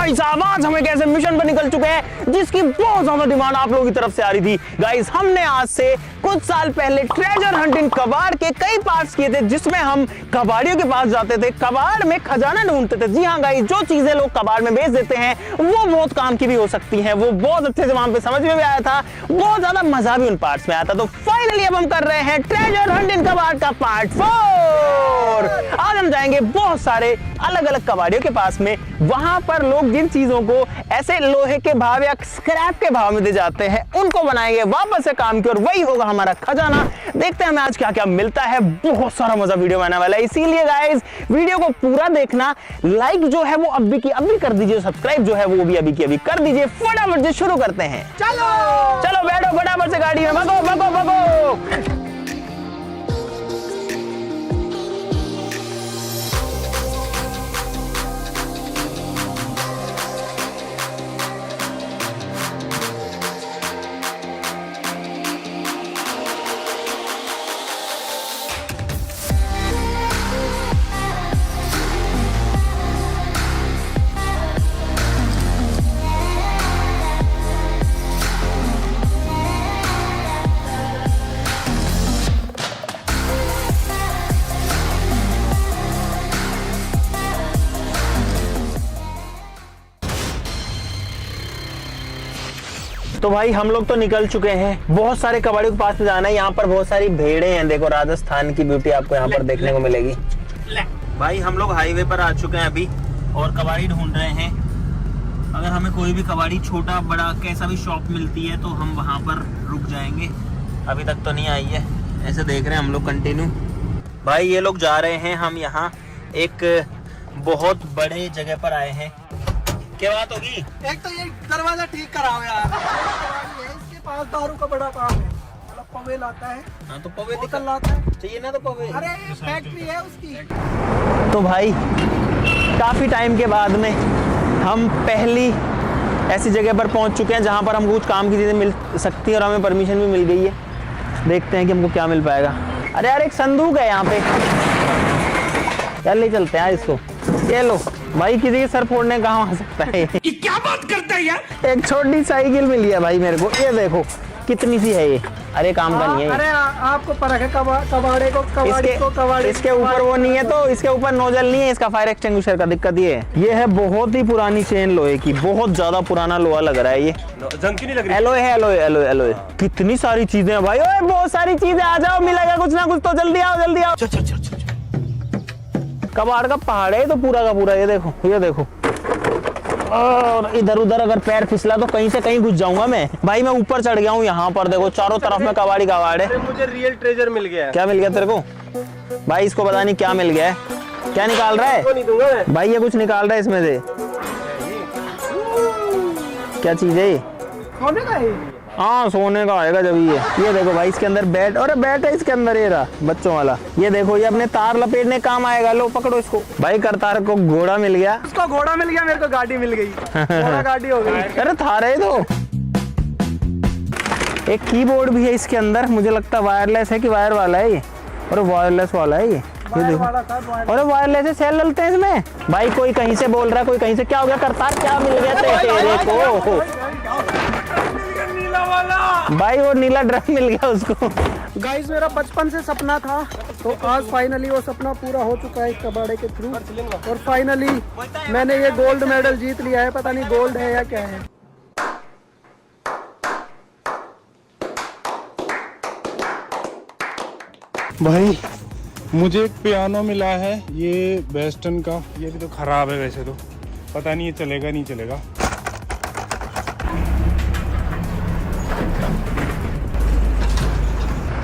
भाई साहब आज हम एक ऐसे मिशन पर निकल चुके हैं जिसकी बहुत ज्यादा डिमांड आप लोगों की तरफ से आ रही थी। गाइस हमने आज से कुछ साल पहले ट्रेजर हंट इन कबाड़ के कई पार्ट्स किए थे जिसमें हम कबाड़ियों के पास जाते थे, कबाड़ में खजाना ढूंढते थे। जी हाँ गाइस, जो चीजें लोग कबाड़ में बेच देते हैं वो बहुत काम की भी हो सकती है। वो बहुत अच्छे से वहां पे समझ में भी आया था, बहुत ज्यादा मजा भी उन पार्ट्स में आया था। तो फाइनली अब हम कर रहे हैं ट्रेजर हंट इन कबाड़ का पार्ट 4। आज हम जाएंगे बहुत सारे अलग अलग कबाड़ियों के पास में, वहां पर लोग जिन चीजों को ऐसे लोहे के भाव या स्क्रैप के भाव में दे जाते हैं उनको बनाएंगे वापस से काम की और वही होगा हमारा खजाना। देखते हैं हमें आज क्या क्या मिलता है। बहुत सारा मजा वीडियो बनने वाला है, इसीलिए गाइस वीडियो को पूरा देखना। लाइक जो है वो अभी की अभी कर दीजिए, सब्सक्राइब जो है वो भी अभी की अभी कर दीजिए। फटाफट से शुरू करते हैं। चलो चलो बैठो फटाफट से गाड़ी में, भगो भगो भगो। तो भाई हम लोग तो निकल चुके हैं, बहुत सारे कबाड़ियों के पास में जाना है। यहाँ पर बहुत सारी भेड़ें हैं, देखो राजस्थान की ब्यूटी आपको यहाँ पर देखने को मिलेगी। भाई हम लोग हाईवे पर आ चुके हैं अभी और कबाड़ी ढूंढ रहे हैं। अगर हमें कोई भी कबाड़ी छोटा बड़ा कैसा भी शॉप मिलती है तो हम वहाँ पर रुक जाएंगे। अभी तक तो नहीं आई है, ऐसे देख रहे हैं हम लोग कंटिन्यू। भाई ये लोग जा रहे हैं, हम यहाँ एक बहुत बड़े जगह पर आए हैं। क्या बात होगी? एक तो ये दरवाजा ठीक कराओ यार। इसके पास दारू का बड़ा काम है, मतलब पवे लाता है। हाँ तो पवे बोतल लाता है, चाहिए ना तो पवे। अरे फैक्ट्री है उसकी। तो भाई काफी टाइम के बाद में हम पहली ऐसी जगह पर पहुंच चुके हैं जहां पर हमको कुछ काम की चीजें मिल सकती है और हमें परमिशन भी मिल गई है। देखते हैं कि हमको क्या मिल पाएगा। अरे यार एक संदूक है यहाँ पे, यार ले चलते हैं इसको। ये लो भाई, किसी के सर फोड़ने कहाँ आ सकता है। ये क्या बात करता है यार। एक छोटी साइकिल मिली है भाई मेरे को, ये देखो कितनी सी है ये। अरे काम का नहीं है। अरे आपको परख है कबाड़े को, कबाड़ी इसके ऊपर वो नहीं है, तो इसके ऊपर नोजल नहीं है, इसका फायर एक्सटिंग्विशर का दिक्कत ये है। ये है बहुत ही पुरानी चेन लोहे की, बहुत ज्यादा पुराना लोहा लग रहा है ये। जंग की नहीं लग रही। एलोय है, एलोय एलोय एलोय। कितनी सारी चीजें हैं भाई, ओए बहुत सारी चीजें। आ जाओ, मिलेगा कुछ ना कुछ तो। जल्दी आओ जल्दी आओ। कबाड़ का पहाड़ है तो पूरा का पूरा। ये देखो ये देखो, और इधर उधर अगर पैर फिसला तो कहीं से कहीं घुस जाऊंगा मैं। भाई मैं ऊपर चढ़ गया हूँ, यहाँ पर देखो चारों तरफ में कबाड़ी कबाड़ है। मुझे रियल ट्रेजर मिल गया है। क्या मिल गया तेरे को? भाई इसको पता नहीं क्या मिल गया है। क्या निकाल रहा है? नहीं दूंगा मैं। भाई ये कुछ निकाल रहा है इसमें से। क्या चीज है ये? सोने का है। हाँ सोने का आएगा जब ये देखो भाई इसके अंदर बैट, और बैट है इसके अंदर, ये रहा बच्चों वाला। ये देखो ये अपने तार लपेटने काम आएगा। लो पकड़ो इसको। भाई करतार को घोड़ा मिल गया। उसको घोड़ा मिल गया, मेरे को गाड़ी मिल गई। घोड़ा गाड़ी हो गई। अरे थार है तो। एक कीबोर्ड भी है इसके अंदर, मुझे लगता है वायरलेस है कि वायर वाला है ये। और वायरलेस वाला है ये देखो। अरे वायरलेस से सेल डलते हैं इसमें। भाई कोई कहीं से बोल रहा है, कोई कहीं से। क्या हो गया करतार, क्या मिल गया तेरे को? भाई वो नीला ड्रम मिल गया उसको। गाइस मेरा बचपन से सपना था, तो आज फाइनली वो सपना पूरा हो चुका है इस कबाड़े के थ्रू। और फाइनली मैंने ये गोल्ड मेडल जीत लिया है। पता नहीं गोल्ड है या क्या है। भाई मुझे एक पियानो मिला है, ये वेस्टर्न का। ये भी तो खराब है वैसे तो, पता नहीं ये चलेगा नहीं चलेगा।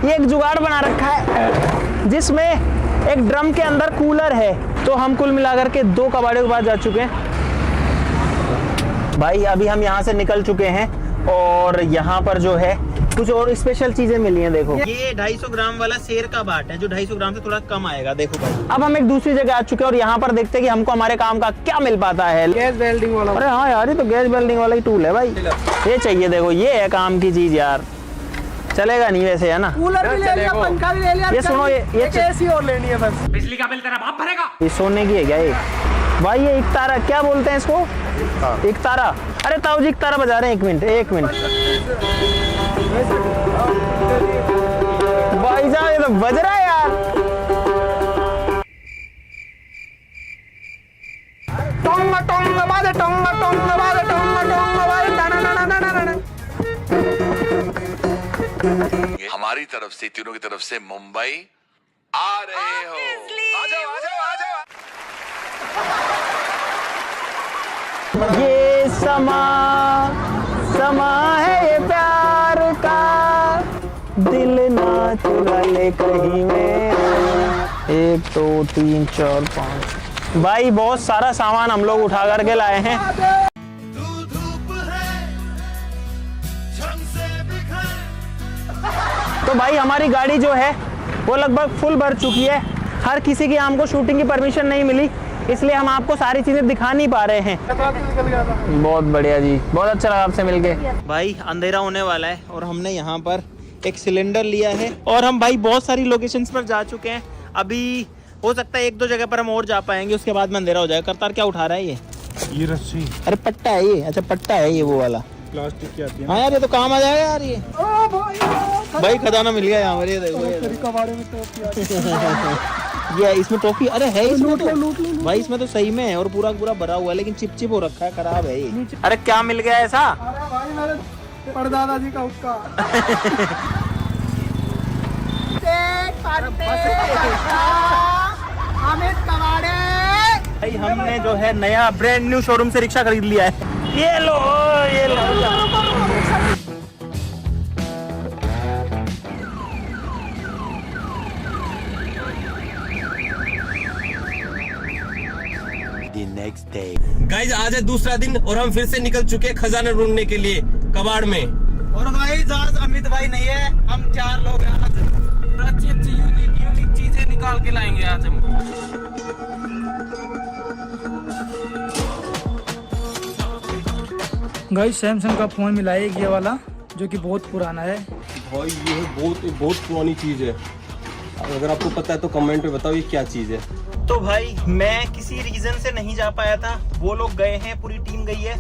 ये एक जुगाड़ बना रखा है जिसमें एक ड्रम के अंदर कूलर है। तो हम कुल मिलाकर के 2 कबाड़ियों के पास जा चुके हैं। भाई अभी हम यहाँ से निकल चुके हैं और यहाँ पर जो है कुछ और स्पेशल चीजें मिली हैं। देखो ये 250 ग्राम वाला शेर का बाट है जो 250 ग्राम से थोड़ा कम आएगा। देखो भाई अब हम एक दूसरी जगह आ चुके हैं और यहाँ पर देखते हैं कि हमको हमारे काम का क्या मिल पाता है। गैस वेल्डिंग वाला। अरे हाँ यार, ये तो गैस वेल्डिंग वाला ही टूल है भाई, ये चाहिए। देखो ये है काम की चीज यार। चलेगा नहीं वैसे, है ना? कूलर भी ले लिया, पंखा भी ले लिया। ये सुनो, ये एसी और लेनी है बस। बिजली का बिल तेरा बाप भरेगा। ये सोने की है क्या? भाई ये इकतारा क्या बोलते हैं इसको? इकतारा। अरे ताऊ जी इकतारा बजा रहे हैं, एक मिनट भाई साहब ये तो बज रहा है यार। टोंगा टोंगा बाजे टोंगा टोंगा बाजे टोंगा टोंगा बाजे ना ना ना ना ना ना। हमारी तरफ से, तीनों की तरफ से मुंबई आ रहे हो। आ जाओ आ जाओ आ जाओ। ये समा है ये प्यार का, दिल ना चुरा ले कहीं में। 1 2 3 4 5 भाई बहुत सारा सामान हम लोग उठा करके लाए हैं। तो भाई हमारी गाड़ी जो है वो लगभग फुल भर चुकी है। हर किसी की हमको शूटिंग की परमिशन नहीं मिली, इसलिए हम आपको सारी चीजें दिखा नहीं पा रहे हैं। बहुत बढ़िया जी, बहुत अच्छा लगा आपसे मिलके। भाई अंधेरा होने वाला है और हमने यहाँ पर एक सिलेंडर लिया है और हम भाई बहुत सारी लोकेशंस पर जा चुके हैं। अभी हो सकता है 1-2 जगह पर हम और जा पाएंगे, उसके बाद में अंधेरा हो जाएगा। करतार क्या उठा रहा है ये रस्सी अरे पट्टा है ये। अच्छा पट्टा है ये, वो वाला प्लास्टिक की आती है। हाँ यार ये तो काम आ जाएगा यार ये। भाई खजाना मिल गया यहाँ पर, ये देखो ये इसमें टॉफी। अरे है इसमें तो भाई, इसमें तो सही में है और पूरा पूरा भरा हुआ है, लेकिन चिपचिप हो रखा है, खराब है ये। अरे क्या मिल गया ऐसा? अरे भाई मेरे परदादा जी का उसका भाई हमने जो है नया ब्रांड न्यू शोरूम से रिक्शा खरीद लिया है। ये लो ये लो। गाइस आज है दूसरा दिन और हम फिर से निकल चुके हैं खजाना ढूंढने के लिए कबाड़ में। और भाई जहाज अमित भाई नहीं है, हम 4 लोग हैं। आज अच्छी अच्छी यूनिक चीजें निकाल के लाएंगे आज हम। गाइस सैमसंग का फोन मिला है ये वाला, जो कि बहुत पुराना है। भाई ये बहुत पुरानी चीज है। अगर आपको पता है तो कमेंट में बताओ ये क्या चीज है। तो भाई मैं किसी रीजन से नहीं जा पाया था, वो लोग गए हैं, पूरी टीम गई है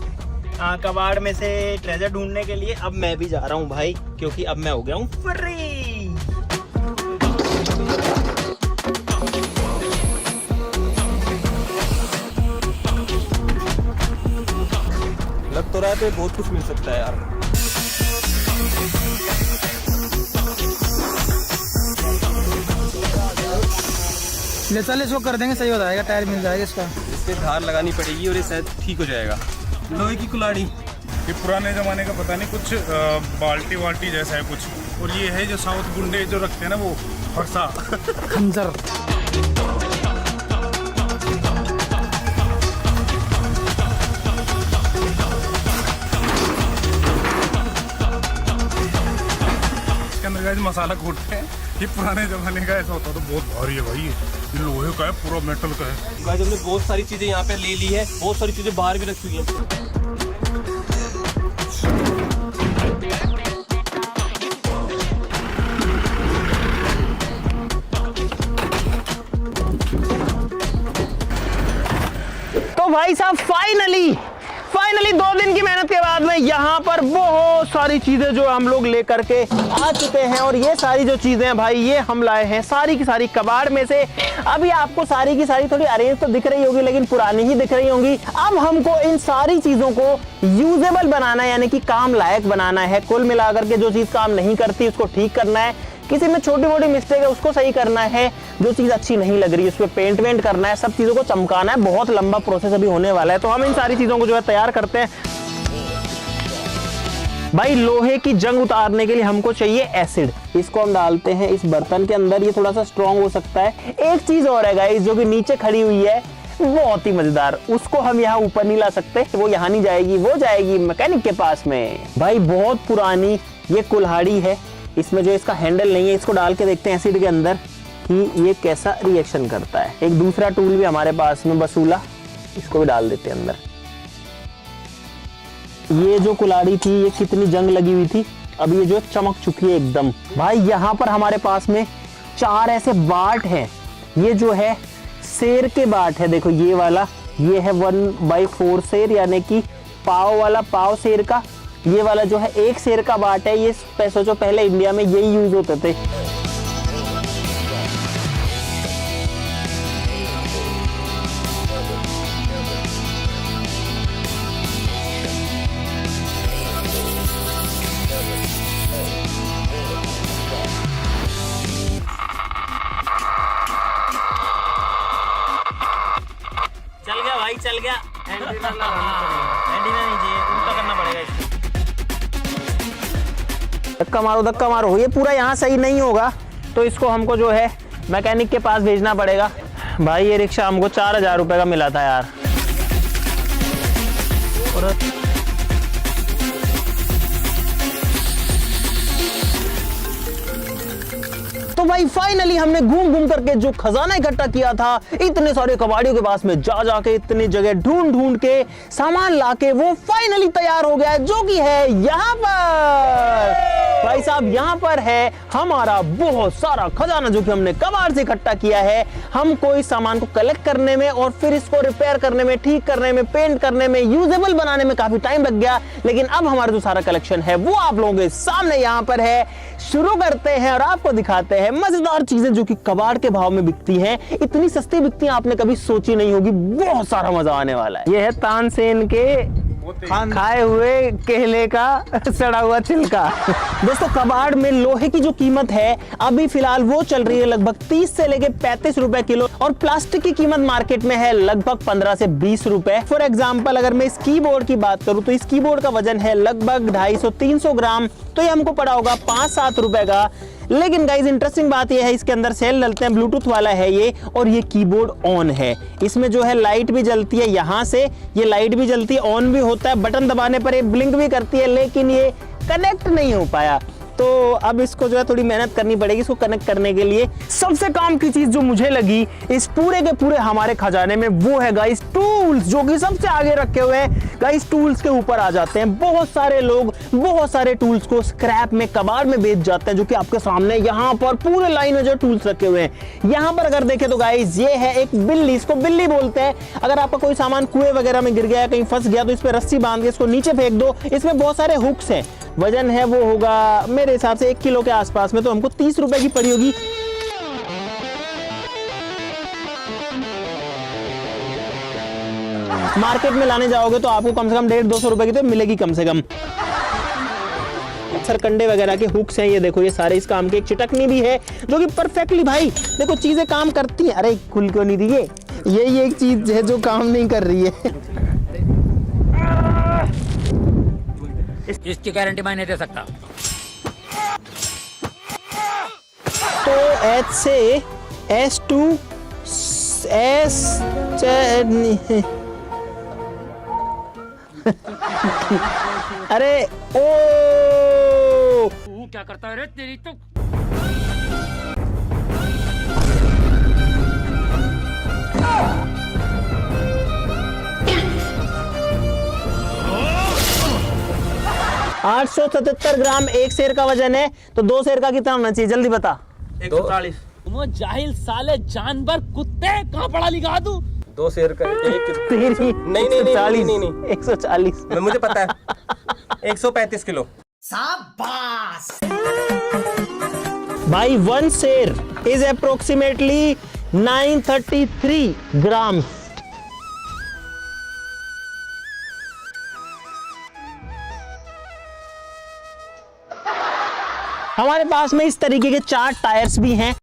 कबाड़ में से ट्रेजर ढूंढने के लिए। अब मैं भी जा रहा हूँ भाई, क्योंकि अब मैं हो गया हूँ फ्री। लग तो रहा है बहुत कुछ मिल सकता है यार। ले चल इसको कर देंगे, सही हो जाएगा, टायर मिल जाएगा इसका। इस पे धार लगानी पड़ेगी और ये शायद ठीक हो जाएगा। लोहे की कुल्हाड़ी, ये पुराने जमाने का पता नहीं कुछ बाल्टी वाल्टी जैसा है कुछ। और ये है जो साउथ गुंडे जो रखते हैं ना, वो फरसा खंजर। इसके अंदर गाइस मसाला कूटते हैं। ये पुराने जमाने का ऐसा होता तो बहुत भारी है भाई। ये लोहे का है, पूरा मेटल का है। गाइस हमने बहुत सारी चीजें यहाँ पे ले ली है, बहुत सारी चीजें बाहर भी रखी हुई है। तो भाई साहब फाइनली 2 दिन की मेहनत के बाद में यहाँ पर बहुत सारी चीजें जो हम लोग लेकर के आ चुके हैं। और ये सारी जो चीजें हैं भाई, ये हम लाए हैं सारी की सारी कबाड़ में से। अभी आपको सारी की सारी थोड़ी अरेंज तो दिख रही होगी, लेकिन पुरानी ही दिख रही होंगी। अब हमको इन सारी चीजों को यूजेबल बनाना है, यानी कि काम लायक बनाना है। कुल मिलाकर के जो चीज काम नहीं करती उसको ठीक करना है, किसी में छोटी मोटी मिस्टेक है उसको सही करना है, जो चीज अच्छी नहीं लग रही है उस पर पेंट वेंट करना है, सब चीजों को चमकाना है। बहुत लंबा प्रोसेस अभी होने वाला है, तो हम इन सारी चीजों को जो है तैयार करते हैं। भाई लोहे की जंग उतारने के लिए हमको चाहिए एसिड। इसको हम डालते हैं इस बर्तन के अंदर, ये थोड़ा सा स्ट्रॉन्ग हो सकता है। एक चीज और है गाइस, जो कि नीचे खड़ी हुई है, बहुत ही मजेदार, उसको हम यहाँ ऊपर नहीं ला सकते, वो यहाँ नहीं जाएगी, वो जाएगी मैकेनिक के पास में। भाई बहुत पुरानी ये कुल्हाड़ी है, इसमें जो इसका हैंडल नहीं है, इसको डाल के देखते हैं एसिड के अंदर कि ये कैसा रिएक्शन करता है। एक दूसरा टूल भी हमारे पास में, बसूला, इसको भी डाल देते हैं अंदर। ये जो कुल्हाड़ी थी ये कितनी जंग लगी हुई थी, अब ये जो चमक चुकी है एकदम। भाई यहाँ पर हमारे पास में 4 ऐसे बाट हैं। ये जो है शेर के बाट है, देखो ये वाला, ये है 1/4 शेर, यानी कि पाव वाला, पाव शेर का। ये वाला जो है 1 शेर का बाट है। ये पैसों जो पहले इंडिया में यही यूज होते थे। चल गया भाई, चल गया। एंटीना नहीं चाहिए, उल्टा करना पड़ेगा इसको। धक्का मारो, ये पूरा यहाँ सही नहीं होगा तो इसको हमको जो है मैकेनिक के पास भेजना पड़ेगा। भाई ये रिक्शा हमको 4000 रुपए का मिला था यार। तो भाई फाइनली हमने घूम घूम करके जो खजाना इकट्ठा किया था, इतने सारे कबाड़ियों के पास में जा जाके, इतनी जगह ढूंढ ढूंढ के सामान लाके, वो फाइनली तैयार हो गया है, जो कि है यहाँ पर। भाई साहब यहाँ पर है हमारा बहुत सारा खजाना जो कि हमने कबाड़ से इकट्ठा किया है। हमको इस सामान को कलेक्ट करने में और फिर इसको रिपेयर करने में, ठीक करने में, पेंट करने में, यूजेबल बनाने में काफी टाइम लग गया। लेकिन अब हमारा जो सारा कलेक्शन है वो आप लोगों के सामने यहाँ पर है। शुरू करते हैं और आपको दिखाते हैं मजेदार चीजें जो कि कबाड़ के भाव में बिकती हैं। इतनी सस्ती बिकती हैं आपने कभी सोची नहीं होगी। बहुत सारा मजा आने वाला है। ये है तानसेन के खाए हुए केले का सड़ा हुआ छिलका। दोस्तों कबाड़ में लोहे की जो कीमत है अभी फिलहाल वो चल रही है लगभग 30 से लेके 35 रुपए किलो, और प्लास्टिक की कीमत मार्केट में है लगभग 15 से 20 रुपए। फॉर एग्जांपल अगर मैं इस कीबोर्ड की बात करूं तो इस कीबोर्ड का वजन है लगभग 250-300 ग्राम, तो ये हमको पड़ा होगा 5-7 रुपए का। लेकिन गाइज इंटरेस्टिंग बात यह है इसके अंदर सेल डलते हैं, ब्लूटूथ वाला है ये, और ये कीबोर्ड ऑन है। इसमें जो है लाइट भी जलती है, यहाँ से ये लाइट भी जलती है, ऑन भी होता है, बटन दबाने पर ये ब्लिंक भी करती है, लेकिन ये कनेक्ट नहीं हो पाया। तो अब इसको जो है थोड़ी मेहनत करनी पड़ेगी इसको कनेक्ट करने के लिए। सबसे काम की चीज जो मुझे लगी इस पूरे के पूरे हमारे खजाने में वो है गाइस टूल्स, जो कि सबसे आगे रखे हुए हैं। गाइस टूल्स के ऊपर आ जाते हैं। बहुत सारे लोग बहुत सारे टूल्स को स्क्रैप में, कबाड़ में बेच जाते हैं, जो कि आपके सामने यहाँ पर पूरे लाइन में जो टूल्स रखे हुए हैं। यहाँ पर अगर देखें तो गाइस ये है एक बिल्ली, इसको बिल्ली बोलते हैं। अगर आपका कोई सामान कुएं वगैरह में गिर गया, कहीं फंस गया, तो इस पर रस्सी बांध के इसको नीचे फेंक दो। इसमें बहुत सारे हुक्स हैं। वजन है वो होगा मेरे हिसाब से 1 किलो के आसपास में, तो हमको 30 रुपए की पड़ी होगी। मार्केट में लाने जाओगे तो आपको कम से कम 150-200 रुपए की तो मिलेगी कम से कम। सरकंडे वगैरह के हुक्स हैं, ये देखो ये सारे इस काम के। एक चिटकनी भी है जो कि परफेक्टली भाई देखो चीजें काम करती हैं। अरे खुल क्यों नहीं रही है? यही एक चीज है जो काम नहीं कर रही है। इसकी गारंटी मैं नहीं दे सकता। तो H से S2 S अरे ओ तू क्या करता है रे तेरी तो। 877 ग्राम एक शेर का वजन है, तो 2 शेर का कितना होना चाहिए जल्दी बता। 140। तुम जाहिल साले जानवर कुत्ते, कहाँ पढ़ा लिखा तू? 2 शेर का एक तेरी नहीं 140 मुझे पता है 135 किलो। भाई 1 शेर इज अप्रोक्सीमेटली 933 ग्राम। हमारे पास में इस तरीके के 4 टायर्स भी हैं।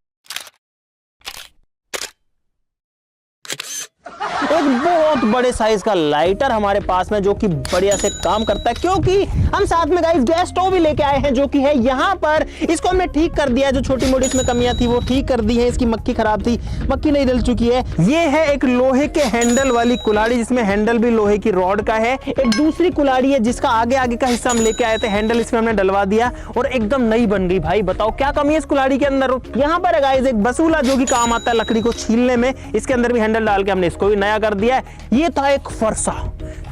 एक बहुत बड़े साइज का लाइटर हमारे पास में जो कि बढ़िया से काम करता है, क्योंकि हम साथ में गाइस गैस स्टोव भी लेके आए हैं जो कि है यहाँ पर। इसको हमने ठीक कर दिया, जो छोटी मोटी इसमें कमियां थी वो ठीक कर दी है। इसकी मक्खी खराब थी, मक्खी नहीं डल चुकी है। ये है एक लोहे के हैंडल वाली कुल्हाड़ी, जिसमें हैंडल भी लोहे की रॉड का है। एक दूसरी कुल्हाड़ी है जिसका आगे का हिस्सा हम लेके आए थे, हैंडल इसमें हमने डलवा दिया और एकदम नई बन गई। भाई बताओ क्या कमी है इस कुल्हाड़ी के अंदर। यहाँ पर गाइस एक बसूला जो कि काम आता है लकड़ी को छीलने में, इसके अंदर भी हैंडल डाल के हमने इसको भी नया कर दिया है। ये था एक फरसा,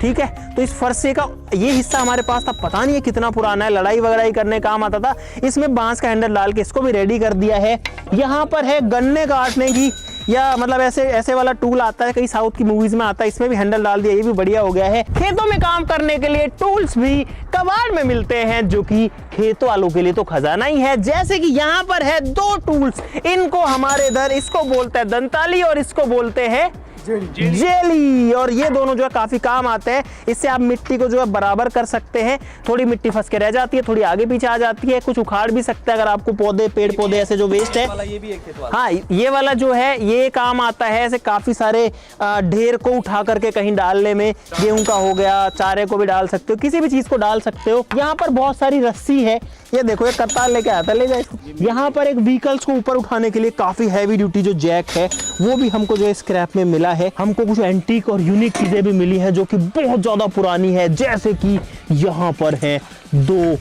ठीक है। तो इस फरसे का ये हिस्सा हमारे पास था, पता नहीं है कितना पुराना है, लड़ाई वगैरह करने काम आता था। इसमें बांस का हैंडल डाल के इसको भी रेडी कर दिया है। यहाँ पर है गन्ने काटने की या मतलब ऐसे वाला टूल आता है, कई साउथ की मूवीज में आता है, इसमें भी हैंडल डाल दिया, ये भी बढ़िया हो गया है। खेतों में काम करने के लिए टूल्स भी कबाड़ में मिलते हैं, जो कि खेत वालों के लिए तो खजाना ही है। जैसे कि यहाँ पर है 2 टूल्स, इनको हमारे इधर इसको बोलते हैं दंताली और इसको बोलते हैं जेली, और ये दोनों जो है काफी काम आते हैं। इससे आप मिट्टी को जो है बराबर कर सकते हैं। थोड़ी मिट्टी फंस के रह जाती है, थोड़ी आगे पीछे आ जाती है, कुछ उखाड़ भी सकता है अगर आपको पौधे पेड़ पौधे ऐसे जो वेस्ट है। ये भी एक खेत वाला। हाँ, ये वाला जो है ये काम आता है, ऐसे काफी सारे ढेर को उठा करके कहीं डालने में, गेहूं का हो गया, चारे को भी डाल सकते हो, किसी भी चीज को डाल सकते हो। यहाँ पर बहुत सारी रस्सी है, ये देखो एक कतार लेके आता है, ले जाए इसको। यहाँ पर एक व्हीकल्स को ऊपर उठाने के लिए काफी हैवी ड्यूटी जो जैक है वो भी हमको जो है स्क्रैप में मिला है। हमको कुछ एंटीक और यूनिक चीजें भी मिली हैं जो कि बहुत ज्यादा पुरानी है, जैसे कि यहाँ पर है 2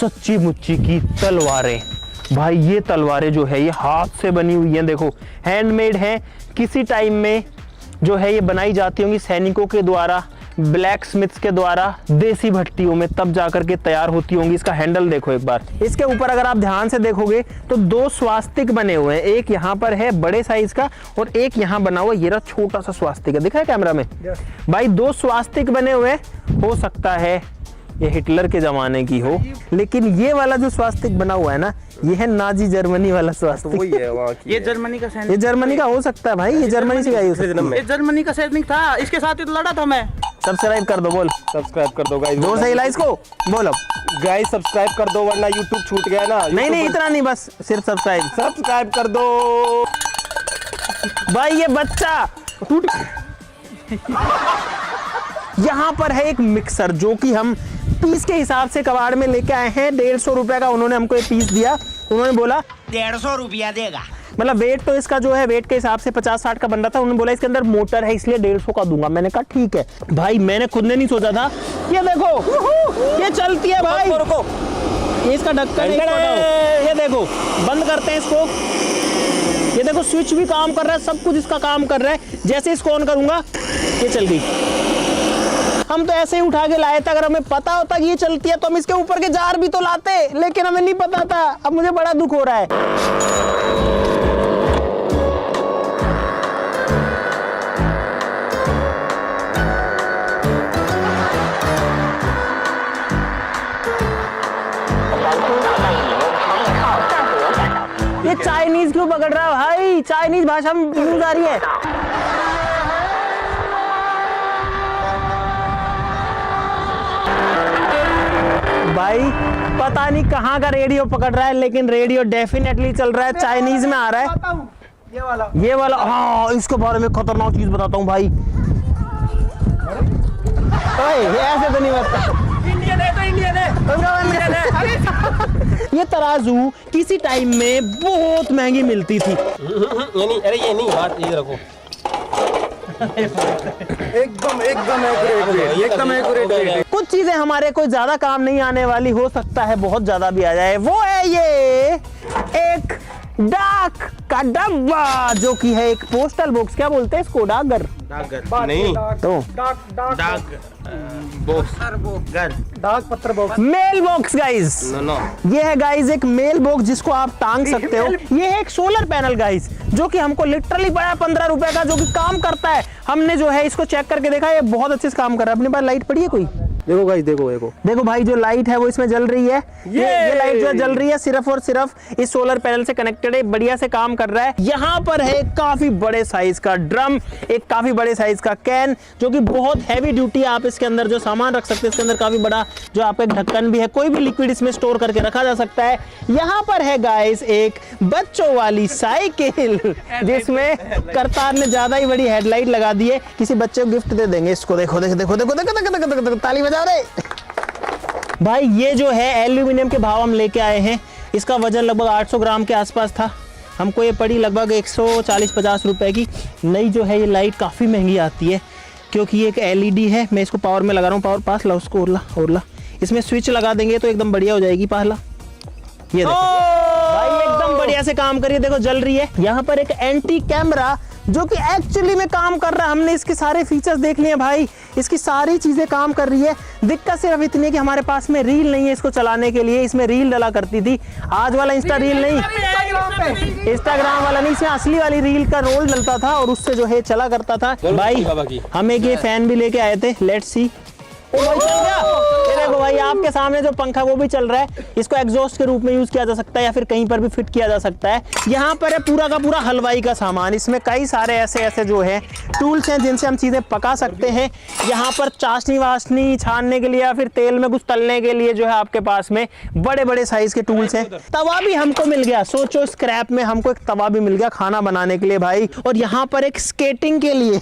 सच्ची मुच्ची की तलवारें। भाई ये तलवारें जो है ये हाथ से बनी हुई हैं, देखो हैंडमेड है। किसी टाइम में जो है ये बनाई जाती होंगी सैनिकों के द्वारा, ब्लैक स्मिथ्स के द्वारा, देसी भट्टियों में, तब जाकर के तैयार होती होंगी। इसका हैंडल देखो एक बार, इसके ऊपर अगर आप ध्यान से देखोगे तो 2 स्वास्तिक बने हुए हैं, एक यहाँ पर है बड़े साइज का और एक यहाँ बना हुआ, ये रहा छोटा सा स्वास्तिक है, दिखा है कैमरा में भाई, 2 स्वास्तिक बने हुए। हो सकता है ये हिटलर के जमाने की हो, लेकिन ये वाला जो स्वास्तिक बना हुआ है ना, ये है नाजी जर्मनी वाला स्वास्तिक। वही है वहाँ की। ये जर्मनी का सैनिक, ये जर्मनी का हो सकता है भाई, ये जर्मनी से आई हो सकता है। ये जर्मनी का सैनिक था, इसके साथ ही तो लड़ा था मैं। सब्सक्राइब कर दो, बोल सब्सक्राइब कर दो गाइस, जोर से हिला इसको, बोल अब। गाइस सब्सक्राइब कर दो वरना यूट्यूब छूट गया ना। नहीं इतना नहीं, बस सिर्फ सब्सक्राइब कर दो भाई। ये बच्चा टूट यहाँ पर है एक मिक्सर जो कि हम पीस के हिसाब से कबाड़ में लेके आए हैं। 150 रुपए का उन्होंने हमको ये पीस दिया। उन्होंने बोला 150 रुपया देगा। मतलब वेट तो इसका जो है वेट के हिसाब से 50-60 का बन रहा था। उन्होंने बोला इसके अंदर मोटर है इसलिए 150 का दूंगा। मैंने कहा ठीक है भाई, मैंने खुद ने नहीं सोचा था। ये देखो ये चलती है भाई, रुको ये इसका ढक्कन है, ये देखो बंद करते हैं इसको, ये देखो स्विच भी काम कर रहा है, सब कुछ इसका काम कर रहा है। जैसे इसको ऑन करूंगा ये चल गई। हम तो ऐसे ही उठा के लाए थे, अगर हमें पता होता कि ये चलती है तो हम इसके ऊपर के जार भी तो लाते, लेकिन हमें नहीं पता था। अब मुझे बड़ा दुख हो रहा है। ये चाइनीज क्यों पकड़ रहा है भाई? चाइनीज भाषा में न्यूज आ रही है। भाई पता नहीं कहाँ का रेडियो पकड़ रहा है, लेकिन रेडियो डेफिनेटली चल रहा है, चाइनीज में आ रहा है। ये वाला हाँ, इसके बारे में खतरनाक चीज बताता हूँ भाई। ओए, ऐसे तो नहीं बता। इंडियन है तो इंडियन है। ये तराजू किसी टाइम में बहुत महंगी मिलती थी। ये नहीं, अरे ये नहीं, हाथ ये रखो। एकदम एक्यूरेट। कुछ चीजें हमारे कोई ज्यादा काम नहीं आने वाली, हो सकता है बहुत ज्यादा भी आ जाए। वो है ये एक डाक का डब्बा, जो कि है एक पोस्टल बॉक्स। क्या बोलते हैं इसको? डाकघर नहीं तो डाक बॉक्स, डाक पत्र box, mail box guys. No ये है गाइस एक मेल बॉक्स जिसको आप टांग सकते हो। ये है एक सोलर पैनल गाइस, जो कि हमको लिटरली पड़ा 15 रुपए का, जो कि काम करता है। हमने जो है इसको चेक करके देखा, ये बहुत अच्छे से काम कर रहा है। अपने पास लाइट पड़ी है कोई? देखो गाइस, देखो भाई जो लाइट है वो इसमें जल रही है। ये लाइट जो है जल रही है सिर्फ और सिर्फ इस सोलर पैनल से कनेक्टेड है, बढ़िया से काम कर रहा है। यहाँ पर है काफी बड़े साइज का ड्रम, एक काफी बड़े साइज का कैन, जो कि बहुत हैवी ड्यूटी। आप इसके अंदर जो सामान रख सकते हैं, इसके अंदर काफी बड़ा जो आपका एक ढक्कन भी है, कोई भी लिक्विड इसमें स्टोर करके रखा जा सकता है। यहाँ पर है गाइस एक बच्चों वाली साइकिल, जिसमें करतार ने ज्यादा ही बड़ी हेडलाइट लगा दी है। किसी बच्चे को गिफ्ट दे देंगे इसको। देखो देखो देखो देखो देखो देखो देखो देखो, ताली बजा रहे भाई। ये जो है एल्यूमिनियम के भाव हम लेके आए हैं। इसका वजन लगभग 800 ग्राम के आसपास था। हमको ये पड़ी लगभग 140-50 रुपए की। नई जो है ये लाइट काफ़ी महंगी आती है, क्योंकि ये एक LED है। मैं इसको पावर में लगा रहा हूँ। पावर पास ला उसको, और ला। इसमें स्विच लगा देंगे तो एकदम बढ़िया हो जाएगी। पहला ये देखो भाई, एकदम बढ़िया से काम करिए, देखो जल रही है। यहाँ पर एक एंटी कैमरा जो कि एक्चुअली में काम कर रहा है। हमने इसके सारे फीचर्स देख लिए भाई, इसकी सारी चीजें काम कर रही है। दिक्कत सिर्फ इतनी है कि हमारे पास में रील नहीं है इसको चलाने के लिए। इसमें रील डला करती थी, आज वाला इंस्टा रील नहीं, इंस्टाग्राम वाला नहीं, इसमें असली वाली रील का रोल डलता था और उससे जो है चला करता था। भाई हम एक ये फैन भी लेके आए थे, लेट्स सी। ओ भाई चल गया, ये देखो भाई आपके सामने जो पंखा वो भी चल रहा है। इसको एग्जॉस्ट के रूप में यूज किया जा सकता है या फिर कहीं पर भी फिट किया जा सकता है। यहाँ पर है पूरा का पूरा हलवाई का सामान। इसमें कई सारे ऐसे जो है टूल्स हैं जिनसे हम चीजें पका सकते हैं। यहाँ पर चाशनी वाशनी छानने के लिए या फिर तेल में कुछ तलने के लिए जो है आपके पास में बड़े बड़े साइज के टूल्स हैं। तवा भी हमको मिल गया, सोचो स्क्रैप में हमको एक तवा भी मिल गया खाना बनाने के लिए भाई। और यहाँ पर एक स्केटिंग के लिए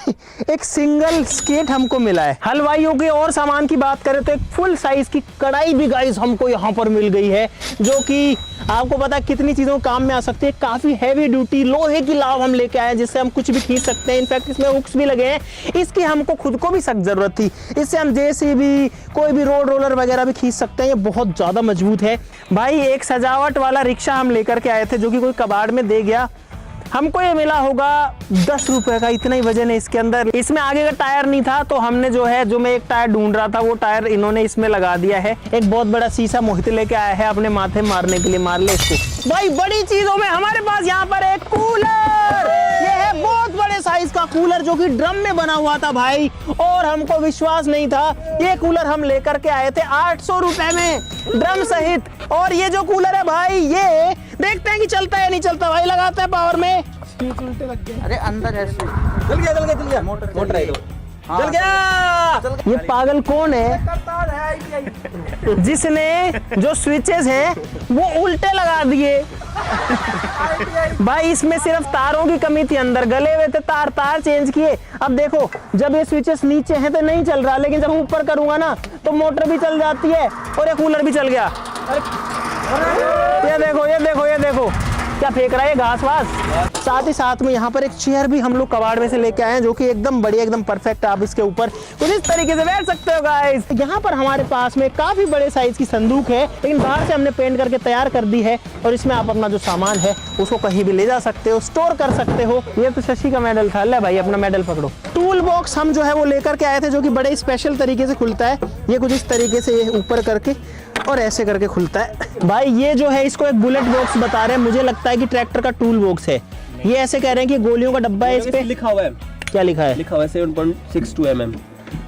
एक सिंगल स्केट हमको मिला है। हलवाइयों के और सामान की बात करें तो एक फुल साइज की कढ़ाई भी गाइस हमको यहाँ पर मिल गई है, जो कि आपको पता है कितनी चीजों काम में आ सकती है। काफी हैवी ड्यूटी लोहे की लाव हम लेके आए हैं जिससे हम कुछ भी खींच सकते हैं। इनफैक्ट इसमें हुक्स भी लगे हैं, इसकी हमको खुद को भी सख्त जरूरत थी। इससे हम जेसीबी कोई भी रोड रोलर वगैरह भी खींच सकते हैं। ये बहुत ज्यादा मजबूत है भाई। एक सजावट वाला रिक्शा हम लेकर के आए थे जो कि कोई कबाड़ में दे गया, हमको ये मिला होगा 10 रुपए का, इतना ही वजन है इसके अंदर। इसमें आगे का टायर नहीं था तो हमने जो मैं एक टायर ढूंढ रहा था वो टायर इन्होंने इसमें लगा दिया है। एक बहुत बड़ा शीशा मोहित लेके आया है अपने माथे मारने के लिए, मार ले इसको भाई। बड़ी चीजों में हमारे पास यहाँ पर एक कूलर, ये है बहुत बड़े साइज का कूलर जो कि ड्रम में बना हुआ था भाई, और हमको विश्वास नहीं था। ये कूलर हम लेकर के आए थे 800 रुपए में ड्रम सहित। और ये जो कूलर है भाई, ये देखते हैं कि चलता है नहीं चलता भाई। लगाते हैं पावर में, अरे अंदर है, चल गया मोटर चल गया। ये पागल कौन है जिसने जो स्विचेस हैं वो उल्टे लगा दिए भाई। इसमें सिर्फ तारों की कमी थी, अंदर गले हुए थे तार चेंज किए। अब देखो जब ये स्विचेस नीचे हैं तो नहीं चल रहा, लेकिन जब ऊपर करूंगा ना तो मोटर भी चल जाती है और ये कूलर भी चल गया। ये देखो क्या फेंक रहा है घास वास। साथ ही साथ में यहाँ पर एक चेयर भी हम लोग कबाड़ में से लेके आए हैं जो कि एकदम बढ़िया, एकदम परफेक्ट। आप इसके ऊपर कुछ इस तरीके से बैठ सकते हो गाइस। यहाँ पर हमारे पास में काफी बड़े साइज की संदूक है, लेकिन बाहर से हमने पेंट करके तैयार कर दी है और इसमें आप अपना जो सामान है उसको कहीं भी ले जा सकते हो, स्टोर कर सकते हो। ये तो शशि का मेडल था, ले भाई अपना मेडल पकड़ो। टूल बॉक्स हम जो है वो लेकर के आए थे जो कि बड़े स्पेशल तरीके से खुलता है। ये कुछ इस तरीके से ऊपर करके और ऐसे करके खुलता है भाई। ये जो है इसको एक बुलेट बॉक्स बता रहे हैं, मुझे लगता है कि ट्रैक्टर का टूल बॉक्स है। ये ऐसे कह रहे हैं कि गोलियों का डब्बा है, इस पे लिखा हुआ है। क्या लिखा है? लिखा हुआ है 7.62 mm।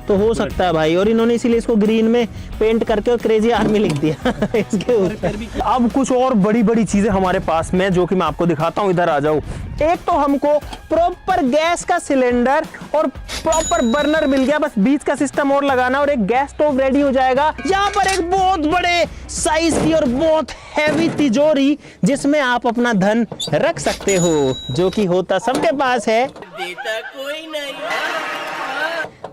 तो हो सकता है भाई, और इन्होंने इसीलिए इसको ग्रीन में पेंट करके और क्रेजी आर्मी लिख दिया इसके ऊपर। अब कुछ और बड़ी बड़ी चीजें हमारे पास में जो कि मैं आपको दिखाता हूँ, इधर आ जाओ। एक तो हमको प्रॉपर गैस का सिलेंडर और प्रॉपर बर्नर मिल गया, बस बीच का सिस्टम और लगाना और एक गैस स्टोव रेडी हो जाएगा। यहाँ पर एक बहुत बड़े साइज की और बहुत हैवी तिजोरी जिसमें आप अपना धन रख सकते हो, जो कि होता सबके पास है,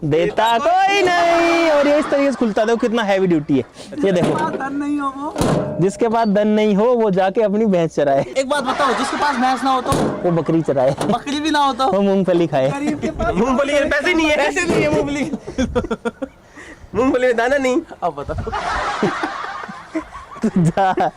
देता कोई नहीं। और ये इस तरीके से खुलता, देखो कितना हैवी ड्यूटी है। ये देखो, जिसके पास धन नहीं हो वो जाके अपनी भैंस चराए। एक बात बताओ, जिसके पास भैंस ना हो तो वो बकरी चराए, बकरी भी ना हो तो वो मूंगफली खाए। मूंगफली के पैसे नहीं है मूंगफली मूंगफली में दाना नहीं। अब बताओ।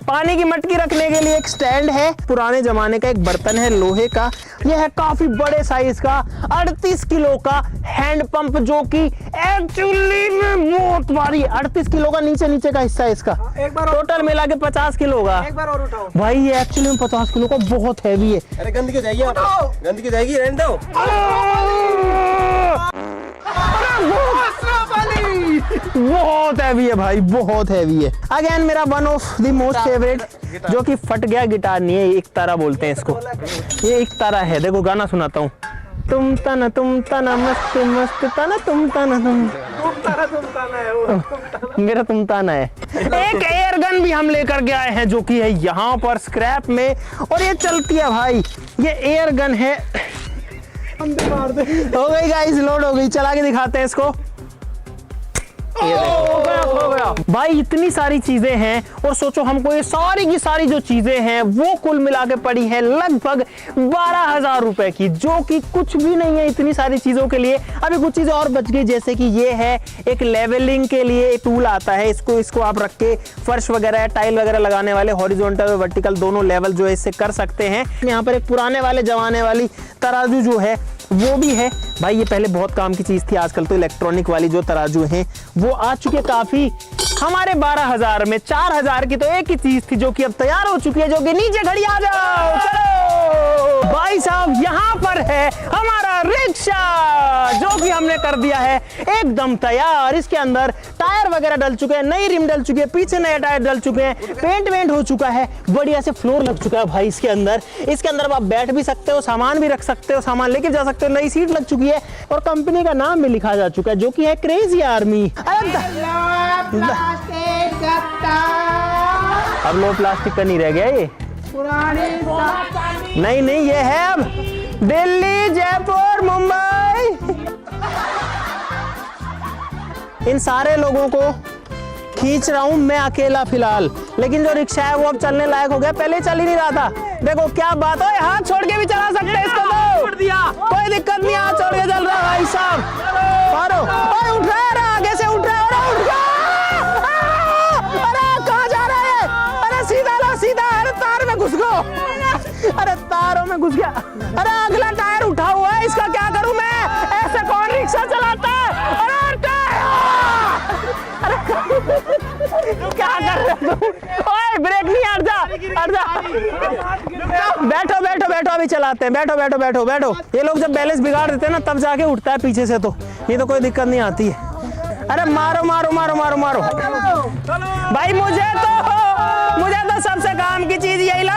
पानी की मटकी रखने के लिए एक स्टैंड है, पुराने जमाने का एक बर्तन है लोहे का। यह है काफी बड़े साइज का 38 किलो का हैंड पंप जो कि एक्चुअली में बहुत भारी, 38 किलो का नीचे का हिस्सा है इसका। एक बार टोटल मिला के 50 किलो होगा। एक बार और उठाओ भाई, ये एक्चुअली में 50 किलो का बहुत हैवी है। अरे गंदगी जाएगी, गंदगी जाएगी, रहने दो। बहुत हैवी है भाई, बहुत हैवी है। अगेन मेरा one of the most favourite जो कि फट गया गिटार नहीं है, एक तारा बोलते हैं इसको। ये एक तारा है, देखो गाना सुनाता हूँ। तुम तना मस्त मस्त तना तुम ताना है वो। मेरा तुम ताना है। एक एयर गन भी हम लेकर के आए हैं जो कि है यहाँ पर स्क्रैप में, और ये चलती है भाई। ये एयर गन है। हो गई गाइस, लोड हो गई, चला के दिखाते हैं इसको। ये देखो, खो गया। भाई इतनी सारी चीजें हैं और सोचो हमको ये सारी की सारी जो चीजें हैं वो कुल मिला के पड़ी है लगभग 12,000 रुपए की, जो कि कुछ भी नहीं है इतनी सारी चीजों के लिए। अभी कुछ चीजें और बच गई, जैसे कि ये है एक लेवलिंग के लिए टूल आता है, इसको आप रख के फर्श वगैरह टाइल वगैरह लगाने वाले हॉरिजॉन्टल और वर्टिकल दोनों लेवल जो है इससे कर सकते हैं। यहाँ पर एक पुराने वाले जमाने वाली तराजू जो है वो भी है। भाई ये पहले बहुत काम की चीज थी, आजकल तो इलेक्ट्रॉनिक वाली जो तराजू हैं वो आ चुके काफी। हमारे 12,000 में 4,000 की तो एक ही चीज थी जो कि अब तैयार हो चुकी है, जो कि नीचे खड़ी आ जाओ। चलो भाई साहब, यहाँ पर है हमारा रिक्शा जो कि हमने कर दिया है एकदम तैयार। इसके अंदर टायर वगैरह डल चुके हैं, नई रिम डल चुकी है, पीछे नए टायर डल चुके हैं, पेंट वेंट हो चुका है, बढ़िया से फ्लोर लग चुका है भाई इसके अंदर। इसके अंदर आप बैठ भी सकते हो, सामान भी रख सकते हो, सामान लेके जा सकते हो, नई सीट लग चुकी है और कंपनी का नाम भी लिखा जा चुका है जो कि है क्रेजी आर्मी। अब लो प्लास्टिक का नहीं रह गया ये, नहीं ये है अब दिल्ली, जयपुर, मुंबई। इन सारे लोगों को खींच रहा हूं मैं अकेला फिलहाल, लेकिन जो रिक्शा है वो अब चलने लायक हो गया, पहले चल ही नहीं रहा था। देखो क्या बात है, हाथ छोड़ के भी चला सकते हैं इसको, तो कोई दिक्कत नहीं, हाथ छोड़ के चल रहा है भाई साहब। मारो, उठ रहा है, आगे से उठ रहा है, उठ गया। अरे कहाँ जा रहा है? अरे सीधा लो, सीधा। अरे तार में घुस गो, अरे तारों में घुस गया। अरे अगला टायर उठा हुआ है, इसका क्या करूं मैं? ऐसे कौन रिक्शा चलाता है? अरे क्या कर रहे हो? ओए ब्रेक नहीं, हट जा। बैठो अभी चलाते हैं, बैठो। ये लोग जब बैलेंस बिगाड़ देते हैं ना तब जाके उठता है पीछे से, तो ये तो कोई दिक्कत नहीं आती है। अरे मारो भाई, मुझे तो सबसे काम की चीज यही ला,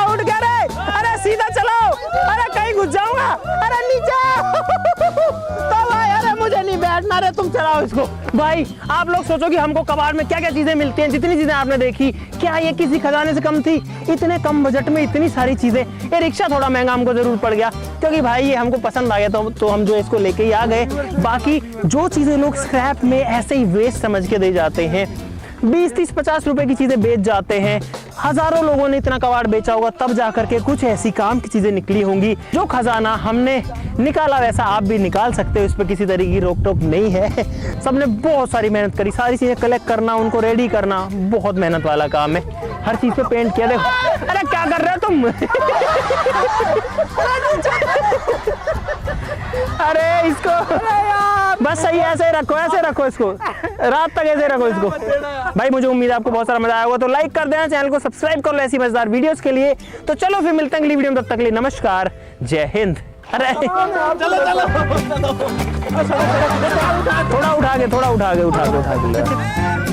उठ गया रे। अरे सीधा चलाओ, अरे कहीं घुस जाऊंगा, अरे नीचे तो भाई, अरे मुझे नहीं बैठना रे, तुम चलाओ इसको। भाई आप लोग सोचो कि हमको कबाड़ में क्या क्या चीजें मिलती हैं, जितनी चीजें आपने देखी, क्या ये किसी खजाने से कम थी? इतने कम बजट में इतनी सारी चीजें। ये रिक्शा थोड़ा महंगा हमको जरूर पड़ गया, क्योंकि भाई ये हमको पसंद आ गया तो हम जो इसको लेके ही आ गए। बाकी जो चीजें लोग स्क्रैप में ऐसे ही वेस्ट समझ के दे जाते हैं, 20, 30, 50 रुपए की चीजें बेच जाते हैं, हजारों लोगों ने इतना कबाड़ बेचा होगा, तब जाकर के कुछ ऐसी काम की चीजें निकली होंगी। जो खजाना हमने निकाला वैसा आप भी निकाल सकते हो, इस पर किसी तरीके की रोक टोक नहीं है। सबने बहुत सारी मेहनत करी, सारी चीजें कलेक्ट करना, उनको रेडी करना बहुत मेहनत वाला काम है। हर चीज पे पेंट किया। देखो, अरे क्या कर रहे हो तुम? अरे इसको बस सही ऐसे रखो इसको, रात तक ऐसे रखो इसको। भाई मुझे उम्मीद है आपको बहुत सारा मजा आया होगा, तो लाइक कर देना, चैनल को सब्सक्राइब कर लो ऐसी मजेदार वीडियोस के लिए। तो चलो फिर मिलते हैं अगली वीडियो में, तब तक के लिए नमस्कार, जय हिंद। अरे चलो थोड़ा उठा के